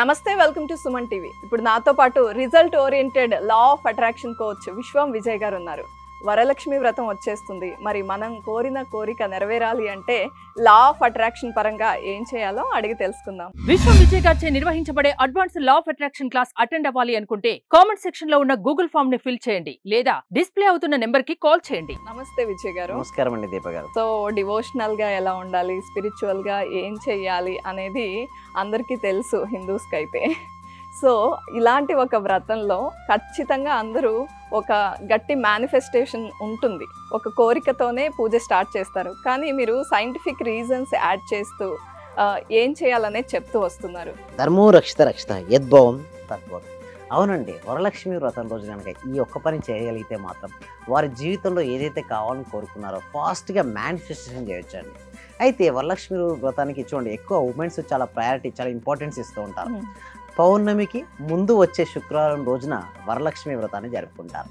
నమస్తే, welcome to Suman TV. ఇప్పుడు నాతో పాటు result oriented law of attraction coach విశ్వం విజయ్ గారు ఉన్నారు. వరలక్ష్మి వ్రతం వచ్చేస్తుంది. మరి మనం కోరిన కోరిక నెరవేరాలి అంటే లా ఆఫ్ అట్రాక్షన్ పరంగా ఏం చేయాలో అడిగి తెలుసుకుందాం. విశ్వం విజయ్ గారిచే నిర్వహించబడే advance law of attraction class attend అవ్వాలి అనుకుంటే కామెంట్ సెక్షన్ లో ఉన్న గూగుల్ ఫామ్ ని ఫిల్ చేయండి లేదా డిస్ప్లే అవుతున్న నెంబర్ కి కాల్ చేయండి. నమస్తే విజయ్ గారు. నమస్కారం అండి దీప గారు. సో డివోషనల్ గా ఎలా ఉండాలి, స్పిరిచువల్ గా ఏం చెయ్యాలి అనేది అందరికీ తెలుసు హిందూస్కి అయితే. సో ఇలాంటి ఒక వ్రతంలో ఖచ్చితంగా అందరూ ఒక గట్టి మేనిఫెస్టేషన్ ఉంటుంది. ఒక కోరికతోనే పూజ స్టార్ట్ చేస్తారు. కానీ మీరు సైంటిఫిక్ రీజన్స్ యాడ్ చేస్తూ ఏం చేయాలనేది చెప్తూ వస్తున్నారు. ధర్మో రక్షిత రక్షిత యద్భవం తద్భవం. అవునండి, వరలక్ష్మి వ్రతం రోజు కనుక ఈ ఒక్క పని చేయగలిగితే మాత్రం వారి జీవితంలో ఏదైతే కావాలని కోరుకున్నారో ఫాస్ట్గా మేనిఫెస్టేషన్ చేయొచ్చండి. అయితే వరలక్ష్మి వ్రతానికి చూడండి, ఎక్కువ ఉమెన్స్ చాలా ప్రయారిటీ, చాలా ఇంపార్టెన్స్ ఇస్తూ ఉంటారు. పౌర్ణమికి ముందు వచ్చే శుక్రవారం రోజున వరలక్ష్మి వ్రతాన్ని జరుపుకుంటారు.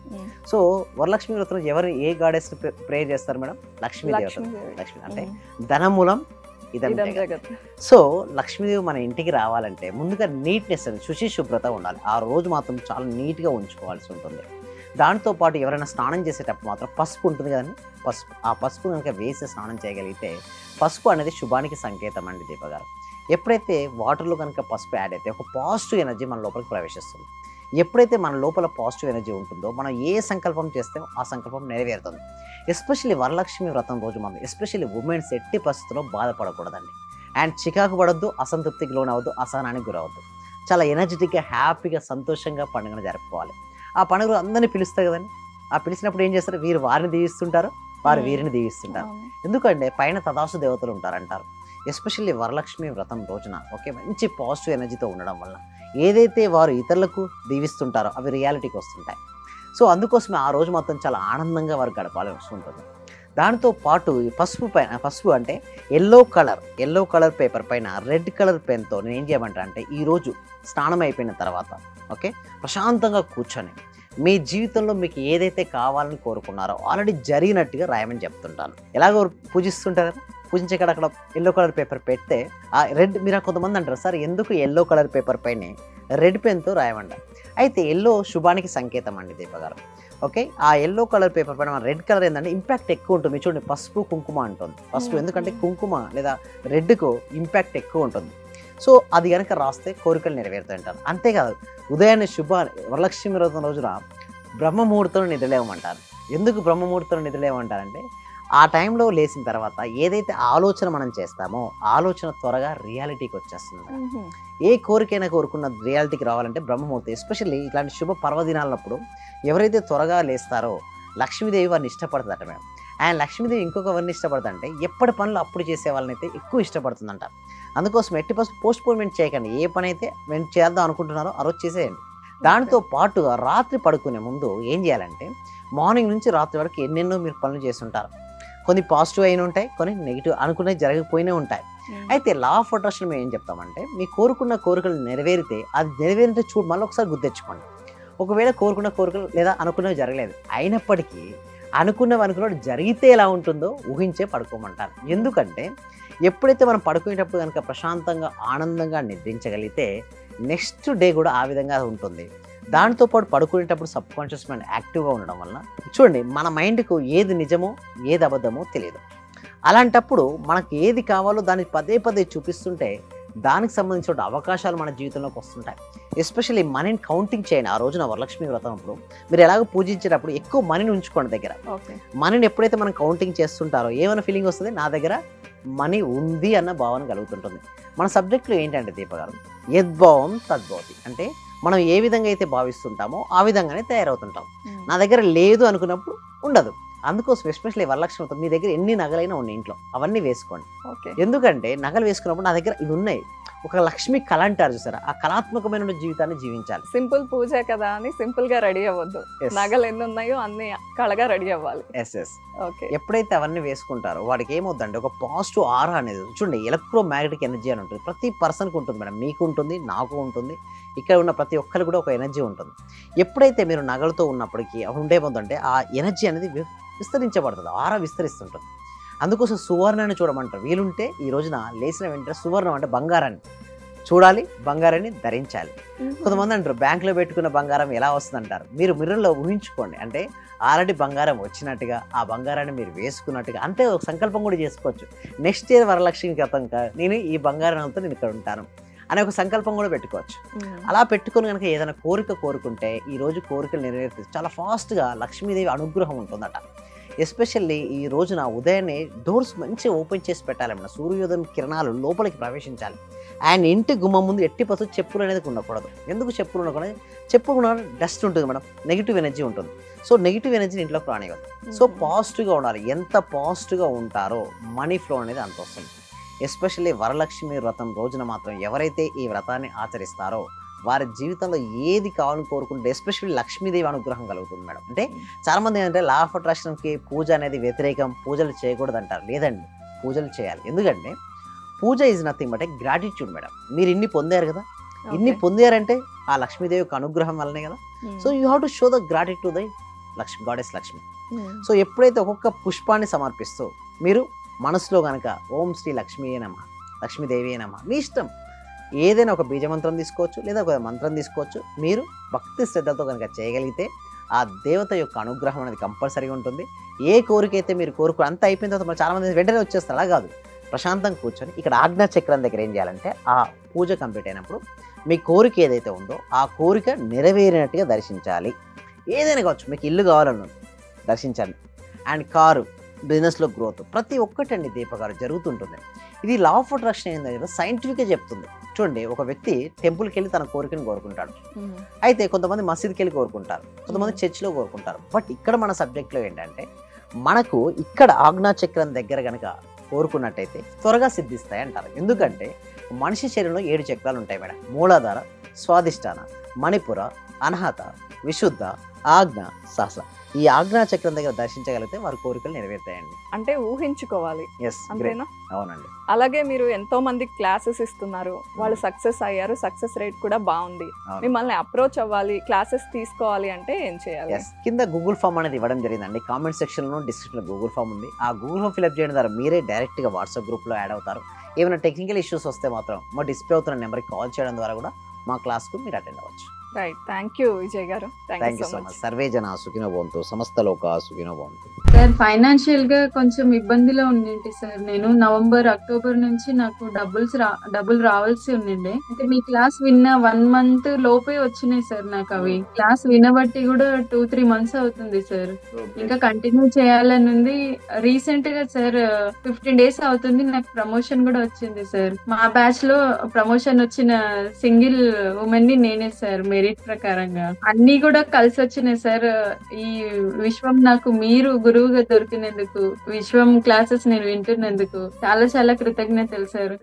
సో వరలక్ష్మి వ్రతం ఎవరు ఏ గాడెస్ ప్రే చేస్తారు మేడం? లక్ష్మీదేవి. లక్ష్మి అంటే ధనమూలం ఇదం జగత్. సో లక్ష్మీదేవి మన ఇంటికి రావాలంటే ముందుగా నీట్నెస్ అని శుచి శుభ్రత ఉండాలి. ఆ రోజు మాత్రం చాలా నీట్గా ఉంచుకోవాల్సి ఉంటుంది. దాంతోపాటు ఎవరైనా స్నానం చేసేటప్పుడు మాత్రం పసుపు ఉంటుంది కదండి, ఆ పసుపు కనుక వేసి స్నానం చేయగలిగితే పసుపు అనేది శుభానికి సంకేతం అండి దీప గారు. ఎప్పుడైతే వాటర్లో కనుక పసుపు యాడ్ అయితే ఒక పాజిటివ్ ఎనర్జీ మన లోపలికి ప్రవేశిస్తుంది. ఎప్పుడైతే మన లోపల పాజిటివ్ ఎనర్జీ ఉంటుందో మనం ఏ సంకల్పం చేస్తే ఆ సంకల్పం నెరవేరుతుంది. ఎస్పెషల్లీ వరలక్ష్మి వ్రతం రోజు మనం ఎస్పెషల్లీ ఉమెన్స్ ఎట్టి పరిస్థితుల్లో బాధపడకూడదండి. అండ్ చికాకు పడద్దు, అసంతృప్తికి లోనవద్దు, అసహనానికి గురవద్దు. చాలా ఎనర్జెటిక్గా హ్యాపీగా సంతోషంగా పండుగను జరుపుకోవాలి. ఆ పండుగలు అందరినీ పిలుస్తారు కదండి. ఆ పిలిచినప్పుడు ఏం చేస్తారు? వీరు వారిని దీవిస్తుంటారు, వారు వీరిని దీవిస్తుంటారు. ఎందుకంటే పైన తదాసు దేవతలు ఉంటారంటారు. ఎస్పెషల్లీ వరలక్ష్మి వ్రతం రోజున ఒకే మంచి పాజిటివ్ ఎనర్జీతో ఉండడం వల్ల ఏదైతే వారు ఇతరులకు దీవిస్తుంటారో అవి రియాలిటీకి వస్తుంటాయి. సో అందుకోసమే ఆ రోజు మొత్తం చాలా ఆనందంగా వారు గడపాల్సి ఉంటుంది. దాంతో పాటు పసుపు అంటే ఎల్లో కలర్ పేపర్ పైన రెడ్ కలర్ పెన్తో నేను ఏం చేయమంటా అంటే ఈరోజు స్నానం అయిపోయిన తర్వాత ప్రశాంతంగా కూర్చొని మీ జీవితంలో మీకు ఏదైతే కావాలని కోరుకున్నారో ఆల్రెడీ జరిగినట్టుగా రాయమని చెప్తుంటాను. ఎలాగో పూజిస్తుంటారు కదా, పూజించే అక్కడ ఎల్లో కలర్ పేపర్ పెడితే ఆ రెడ్, మీరు కొంతమంది అంటారు సార్ ఎందుకు ఎల్లో కలర్ పేపర్ పైనే రెడ్ పెన్తో రాయమంట. అయితే ఎల్లో శుభానికి సంకేతం అండి దీప గారు. ఓకే, ఆ ఎల్లో కలర్ పేపర్ పైన రెడ్ కలర్ ఏంటంటే ఇంపాక్ట్ ఎక్కువ ఉంటుంది. చూడండి, పసుపు కుంకుమ అంటుంది. పసుపు ఎందుకంటే కుంకుమ లేదా రెడ్కు ఇంపాక్ట్ ఎక్కువ ఉంటుంది. సో అది కనుక రాస్తే కోరికలు నెరవేరుతాయి అంటారు. అంతేకాదు, ఉదయాన్నే వరలక్ష్మి వ్రతం రోజున బ్రహ్మముహూర్తంలో నిద్రలేవమంటారు. ఎందుకు బ్రహ్మముహూర్తంలో నిద్రలేవమంటారంటే ఆ టైంలో లేచిన తర్వాత ఏదైతే ఆలోచన మనం చేస్తామో ఆలోచన త్వరగా రియాలిటీకి వచ్చేస్తుంది. ఏ కోరికైనా కోరుకున్న రియాలిటీకి రావాలంటే బ్రహ్మముహూర్తం. ఎస్పెషల్లీ ఇట్లాంటి శుభ పర్వదినాలప్పుడు ఎవరైతే త్వరగా లేస్తారో లక్ష్మీదేవి వారిని ఇష్టపడుతుందట మేడం. అండ్ లక్ష్మీదేవి ఇంకొకవరిని ఇష్టపడుతుందంటే ఎప్పటి పనులు అప్పుడు చేసే వాళ్ళని అయితే ఎక్కువ ఇష్టపడుతుందంట. అందుకోసం ఎట్టి పోస్ట్పోన్మెంట్ చేయకండి. ఏ పని అయితే మేము చేద్దాం అనుకుంటున్నారో ఆ రోజు చేసేయండి. దానితో పాటు రాత్రి పడుకునే ముందు ఏం చేయాలంటే మార్నింగ్ నుంచి రాత్రి వరకు ఎన్నెన్నో మీరు పనులు చేస్తుంటారు. కొన్ని పాజిటివ్ అయిన ఉంటాయి, కొన్ని నెగిటివ్ అనుకునే జరగకపోయినా ఉంటాయి. అయితే లా ఆఫ్ అట్రాక్షన్ మేము ఏం చెప్తామంటే మీ కోరుకున్న కోరికలు నెరవేరితే అది నెరవేరితే మళ్ళీ ఒకసారి గుర్తెచ్చుకోండి. ఒకవేళ కోరుకున్న కోరికలు లేదా అనుకున్నవి జరగలేదు అయినప్పటికీ అనుకున్నవి జరిగితే ఎలా ఉంటుందో ఊహించే పడుకోమంటారు. ఎందుకంటే ఎప్పుడైతే మనం పడుకునేటప్పుడు కనుక ప్రశాంతంగా ఆనందంగా నిద్రించగలిగితే నెక్స్ట్ డే కూడా ఆ విధంగా ఉంటుంది. దాంతోపాటు పడుకునేటప్పుడు సబ్ కాన్షియస్ మైండ్ యాక్టివ్గా ఉండడం వలన చూడండి మన మైండ్కు ఏది నిజమో ఏది అబద్ధమో తెలియదు. అలాంటప్పుడు మనకు ఏది కావాలో దాన్ని పదే చూపిస్తుంటే దానికి సంబంధించిన అవకాశాలు మన జీవితంలోకి వస్తుంటాయి. ఎస్పెషల్లీ మనీని కౌంటింగ్ చేయండి. ఆ రోజున వరలక్ష్మి వ్రతం అప్పుడు మీరు ఎలాగో పూజించేటప్పుడు ఎక్కువ మనీని ఉంచుకోండి దగ్గర. మనీని ఎప్పుడైతే మనం కౌంటింగ్ చేస్తుంటారో ఏమైనా ఫీలింగ్ వస్తుంది, నా దగ్గర మనీ ఉంది అన్న భావన కలుగుతుంటుంది. మన సబ్జెక్టులో ఏంటంటే దీప గారు యద్భావం తద్భవతి. అంటే మనం ఏ విధంగా అయితే భావిస్తుంటామో ఆ విధంగానే తయారవుతుంటాం. నా దగ్గర లేదు అనుకున్నప్పుడు ఉండదు. అందుకోసం ఎస్పెషల్లీ వరలక్ష్మి మీ దగ్గర ఎన్ని నగలైనా ఉన్నాయి ఇంట్లో అవన్నీ వేసుకోండి. ఎందుకంటే నగలు వేసుకున్నప్పుడు నా దగ్గర ఇవి ఉన్నాయి, ఒక లక్ష్మి కళ అంటారు చూసారా, ఆ కళాత్మకమైన జీవితాన్ని జీవించాలి. సింపుల్ పూజ కదా అని సింపుల్ గా రెడీ అవ్వద్దు. నగలు ఎన్ని ఉన్నాయో అన్ని కళగా రెడీ అవ్వాలి. ఎప్పుడైతే అవన్నీ వేసుకుంటారో వాడికి ఏమవుతుందంటే ఒక పాజిటివ్ ఆరా అనేది చూడండి, ఎలక్ట్రోమాగ్నెటిక్ ఎనర్జీ అని ఉంటుంది. ప్రతి పర్సన్కి ఉంటుంది మేడం, మీకు ఉంటుంది, నాకు ఉంటుంది, ఇక్కడ ఉన్న ప్రతి ఒక్కరికి కూడా ఒక ఎనర్జీ ఉంటుంది. ఎప్పుడైతే మీరు నగలతో ఉన్నప్పటికీ ఉండేమవుతుందంటే ఆ ఎనర్జీ అనేది విస్తరించబడుతుంది, ఆరా విస్తరిస్తుంటుంది. అందుకోసం సువర్ణాన్ని చూడమంటారు. వీలుంటే ఈ రోజున లేచిన వెంటనే సువర్ణం అంటే బంగారాన్ని చూడాలి, బంగారాన్ని ధరించాలి. కొంతమంది అంటారు బ్యాంకులో పెట్టుకున్న బంగారం ఎలా వస్తుంది అంటారు. మీరు మిర్రర్లో ఊహించుకోండి, అంటే ఆల్రెడీ బంగారం వచ్చినట్టుగా, ఆ బంగారాన్ని మీరు వేసుకున్నట్టుగా, అంటే ఒక సంకల్పం కూడా చేసుకోవచ్చు. నెక్స్ట్ ఇయర్ వరలక్ష్మి వ్రతం నేను ఈ బంగారంతో నేను ఇక్కడ ఉంటాను అనే ఒక సంకల్పం కూడా పెట్టుకోవచ్చు. అలా పెట్టుకొని కనుక ఏదైనా కోరిక కోరుకుంటే ఈ రోజు కోరికలు నెరవేర్చి చాలా ఫాస్ట్గా లక్ష్మీదేవి అనుగ్రహం ఉంటుందట. ఎస్పెషల్లీ ఈ రోజున ఉదయాన్నే డోర్స్ మంచిగా ఓపెన్ చేసి పెట్టాలన్నమాట. సూర్యోదయం కిరణాలు లోపలికి ప్రవేశించాలి. అండ్ ఇంటి గుమ్మం ముందు ఎట్టి పసు చెప్పులు అనేది ఉండకూడదు. ఎందుకు చెప్పులు ఉండకూడదు? చెప్పులు ఉన్న డస్ట్ ఉంటుంది మేడం, నెగిటివ్ ఎనర్జీ ఉంటుంది. సో నెగిటివ్ ఎనర్జీని ఇంట్లోకి రానివ్వదు. సో పాజిటివ్గా ఉండాలి. ఎంత పాజిటివ్గా ఉంటారో మనీ ఫ్లో అనేది అంత వస్తుంది. ఎస్పెషల్లీ వరలక్ష్మి వ్రతం రోజున మాత్రం ఎవరైతే ఈ వ్రతాన్ని ఆచరిస్తారో వారి జీవితంలో ఏది కావాలని కోరుకుంటే ఎస్పెషల్లీ లక్ష్మీదేవి అనుగ్రహం కలుగుతుంది మేడం. అంటే చాలామంది ఏంటంటే లా ఆఫ్ అట్రాక్షన్కి పూజ అనేది వ్యతిరేకం, పూజలు చేయకూడదు అంటారు. లేదండి, పూజలు చేయాలి. ఎందుకంటే పూజ is nothing but gratitude madam. మీరు ఇన్ని పొందారు కదా, ఇన్ని పొందారంటే ఆ లక్ష్మీదేవి యొక్క అనుగ్రహం వల్లనే కదా. So you have to show the gratitude దై లక్ష్మి, గాడెస్ లక్ష్మి. సో ఎప్పుడైతే ఒక్కొక్క పుష్పాన్ని సమర్పిస్తూ మీరు మనసులో కనుక ఓం శ్రీ లక్ష్మీ నమ, లక్ష్మీదేవి నమ, మీ ఇష్టం ఏదైనా ఒక బీజమంత్రం తీసుకోవచ్చు లేదా ఒక మంత్రం తీసుకోవచ్చు. మీరు భక్తి శ్రద్ధతో కనుక చేయగలిగితే ఆ దేవత యొక్క అనుగ్రహం అనేది కంపల్సరీగా ఉంటుంది. ఏ కోరిక అయితే మీరు కోరుకు అంతా అయిపోయిన తర్వాత చాలా మంది వెంటనే వచ్చేస్తారు. అలా కాదు, ప్రశాంతంగా కూర్చొని ఇక్కడ ఆజ్ఞా చక్రం దగ్గర ఏం చేయాలంటే ఆ పూజ కంప్లీట్ అయినప్పుడు మీ కోరిక ఏదైతే ఉందో ఆ కోరిక నెరవేరినట్టుగా దర్శించాలి. ఏదైనా కావచ్చు, మీకు ఇల్లు కావాలన్నా దర్శించాలి. అండ్ కారు, బిజినెస్లో గ్రోత్, ప్రతి ఒక్కటండి దీపగారు జరుగుతుంటుంది. ఇది లా ఆఫ్ అట్రాక్షన్ ఏంటంటే సైంటిఫిక్గా చెప్తుంది. చూడండి, ఒక వ్యక్తి టెంపుల్కి వెళ్ళి తన కోరికను కోరుకుంటాడు. అయితే కొంతమంది మసీద్కి వెళ్ళి కోరుకుంటారు, కొంతమంది చర్చిలో కోరుకుంటారు. బట్ ఇక్కడ మన సబ్జెక్ట్లో ఏంటంటే మనకు ఇక్కడ ఆజ్ఞా చక్రం దగ్గర కనుక కోరుకున్నట్టయితే త్వరగా సిద్ధిస్తాయి అంటారు. ఎందుకంటే మనిషి శరీరంలో 7 చక్రాలు ఉంటాయి మేడం. మూలాధార, స్వాదిష్టాన, మణిపుర, అనాహత, విశుద్ధ, ఆజ్ఞ, సహస్ర. ఈ ఆజ్ఞా చక్రం దగ్గర దర్శించగలిగితే వారి కోరికలు నెరవేరుతాయండి. అంటే ఊహించుకోవాలి, అంతేనా? అవునండి. అలాగే మీరు ఎంతో మంది క్లాసెస్ ఇస్తున్నారు, వాళ్ళు సక్సెస్ అయ్యారు, సక్సెస్ రేట్ కూడా బాగుంది. మిమ్మల్ని అప్రోచ్ అవ్వాలి, క్లాసెస్ తీసుకోవాలి అంటే ఏం చేయాలి? కింద గూగుల్ ఫామ్ అనేది ఇవ్వడం జరిగిందండి. కామెంట్ సెక్షన్ లో, డిస్క్రిప్షన్ లో గూగుల్ ఫామ్ ఉంది. ఆ గూగుల్ ఫామ్ ఫిల్అప్ చేయడం ద్వారా మీరే డైరెక్ట్ గా వాట్సాప్ గ్రూప్ లో యాడ్ అవుతారు. ఏమైనా టెక్నికల్ ఇష్యూస్ వస్తే మాత్రం మా డిస్ప్లే అవుతున్న నెంబర్కి కాల్ చేయడం ద్వారా కూడా మా క్లాస్కు మీరు అటెండ్ అవ్వచ్చు. రైట్, థ్యాంక్ యూ విజయ్ గారు. Thank you so much. Survey జన సుఖినో భవంతు, సమస్త లోక సుఖినో భవంతు. సార్, ఫైనాన్షియల్ గా కొంచెం ఇబ్బందిలో ఉండింటి సార్. నేను నవంబర్, అక్టోబర్ నుంచి నాకు డబ్బులు రావాల్సి ఉండిండే. అంటే మీ క్లాస్ విన్న 1 month లోపే వచ్చినాయి సార్ నాకు అవి. క్లాస్ వినబట్టి కూడా 2-3 months అవుతుంది సార్. ఇంకా కంటిన్యూ చేయాలని ఉంది. రీసెంట్ గా సార్ 15 days అవుతుంది నాకు ప్రమోషన్ కూడా వచ్చింది సార్. మా బ్యాచ్ లో ప్రమోషన్ వచ్చిన సింగిల్ ఉమెన్ ని నేనే సార్, మెరిట్ ప్రకారంగా. అన్ని కూడా కలిసి వచ్చినాయి సార్. ఈ విశ్వం నాకు మీరు గురువుగా దొరికినందుకు, విశ్వం క్లాసెస్ నేను వింటున్నందుకు చాలా చాలా కృతజ్ఞతలు సార్.